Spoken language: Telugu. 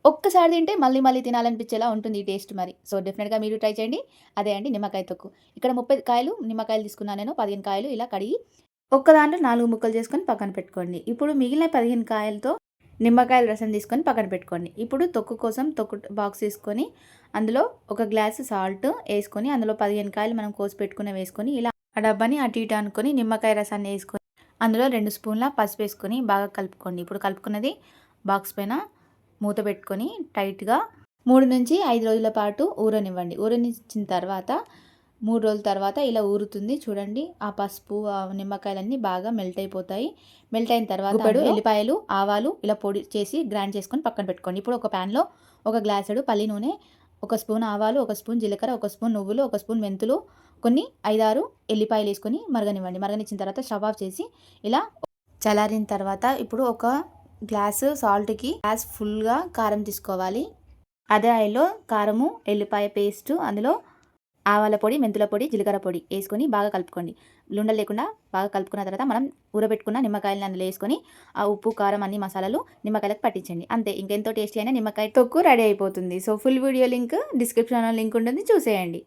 ఒక్కసారి తింటే మళ్ళీ మళ్ళీ తినాలనిపించేలా ఉంటుంది ఈ టేస్ట్ మరి. సో, డెఫినిట్‌గా మీరు ట్రై చేయండి. అదే అండి నిమ్మకాయ తొక్కు. ఇక్కడ 30 కాయలు నిమ్మకాయలు తీసుకున్నాను నేను. 15 కాయలు ఇలా కడిగి ఒక్క దాంట్లో 4 ముక్కలు చేసుకొని పక్కన పెట్టుకోండి. ఇప్పుడు మిగిలిన 15 కాయలతో నిమ్మకాయల రసం తీసుకొని పక్కన పెట్టుకోండి. ఇప్పుడు తొక్కు కోసం తొక్కు బాక్స్ తీసుకొని అందులో ఒక గ్లాసు సాల్ట్ ఏసుకొని అందులో 15 కాయలు మనం కోసి పెట్టుకున్నవి వేసుకొని ఇలా ఆ డబ్బాని అటు ఇటు అనుకొని నిమ్మకాయ రసాన్ని ఏసుకొని అందులో 2 స్పూన్ల పసుపేసుకొని బాగా కలుపుకోండి. ఇప్పుడు కలుపుకున్నది బాక్స్ పైన మూత పెట్టుకొని టైట్‌గా 3-5 రోజుల పాటు ఊరనివ్వండి. ఊరనిచ్చిన తర్వాత 3 రోజుల తర్వాత ఇలా ఊరుతుంది చూడండి. ఆ పసుపు, ఆ నిమ్మకాయలన్నీ బాగా మెల్ట్ అయిపోతాయి. మెల్ట్ అయిన తర్వాత గుప్పెడు ఎల్లిపాయలు, ఆవాలు ఇలా పొడి చేసి గ్రైండ్ చేసుకొని పక్కన పెట్టుకోండి. ఇప్పుడు ఒక ప్యాన్‌లో ఒక గ్లాసెడు పల్లి నూనె, ఒక స్పూన్ ఆవాలు, ఒక స్పూన్ జీలకర్ర, ఒక స్పూన్ నువ్వులు, ఒక స్పూన్ మెంతులు, కొన్ని 5, 6 ఎల్లిపాయలేసుకొని మరగనివ్వండి. మరగనిచ్చిన తర్వాత స్టవ్ ఆఫ్ చేసి ఇలా చల్లారిన తర్వాత ఇప్పుడు ఒక గ్లాసు సాల్ట్‌కి గ్లాస్ ఫుల్‌గా కారం తీసుకోవాలి. అదే ఆయిల్‌లో కారము, ఎల్లిపాయ పేస్టు, అందులో ఆవాల పొడి, మెంతుల పొడి, జీలకర్ర పొడి ఏసుకొని బాగా కలుపుకోండి. లుండలు లేకుండా బాగా కలుపుకున్న తర్వాత మనం ఊరబెట్టుకున్న నిమ్మకాయలని అందులో ఏసుకొని ఆ ఉప్పు, కారం అన్ని మసాలాలు నిమ్మకాయలకు పట్టించండి. అంతే ఇంకెంతో టేస్టీ అయిన నిమ్మకాయ తొక్కు రెడీ అయిపోతుంది. సో, ఫుల్ వీడియో లింక్ డిస్క్రిప్షన్‌లో లింక్ ఉంటుంది చూసేయండి.